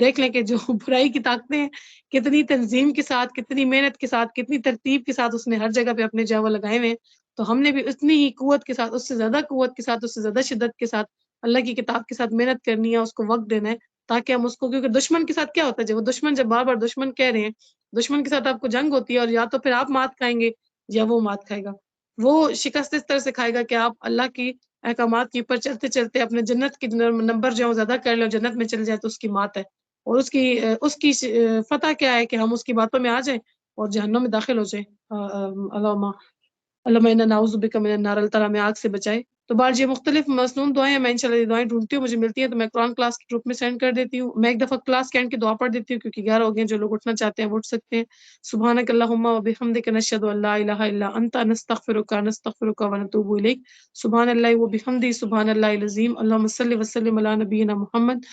دیکھ لیں کہ جو برائی کی طاقتیں ہیں کتنی تنظیم کے ساتھ، کتنی محنت کے ساتھ، کتنی ترتیب کے ساتھ اس نے ہر جگہ پہ اپنے جو ہے وہ لگائے ہوئے ہیں. تو ہم نے بھی اتنی ہی قوت کے ساتھ، اس سے زیادہ قوت کے ساتھ، اس سے زیادہ شدت کے ساتھ اللہ کی کتاب کے ساتھ محنت کرنی ہے، اس کو وقت دینا ہے، تاکہ ہم اس کو، کیونکہ دشمن کے ساتھ کیا ہوتا ہے جب وہ دشمن جب بار بار دشمن کہہ رہے ہیں، دشمن کے ساتھ آپ کو جنگ ہوتی ہے، اور یا تو پھر آپ مات کھائیں گے یا وہ مات کھائے گا. وہ شکست اس طرح سے کھائے گا کہ آپ اللہ کی احکامات کے اوپر چلتے چلتے اپنے جنت کی نمبر جو ہے وہ زیادہ کر لیں، جنت میں چل جائے تو اس کی مات ہے. اور اس کی فتح کیا ہے کہ ہم اس کی باتوں میں آ جائیں اور جہنم میں داخل ہو جائیں. اللہم انا نعوذ بک من النار، اللہ تعالیٰ میں آگ سے بچائے. تو بار یہ مختلف مسنون دعائیں ہیں، میں انشاءاللہ یہ دعائیں ڈھونڈتی ہوں، مجھے ملتی ہیں تو میں قرآن کلاس کے گروپ میں سینڈ کر دیتی ہوں. میں ایک دفعہ کلاس کے اینڈ کی دعا پڑھ دیتی ہوں کیونکہ 11 ہو گئے ہیں، جو لوگ اٹھنا چاہتے ہیں وہ اٹھ سکتے ہیں. سبحانک اللہم و بحمدک نشہد ان لا الہ الا انت نستغفرک ونتوب الیک. سبحان اللہ و بحمدہ، سبحان اللہ العظیم. اللہم صلی وسلم علی نبینا محمد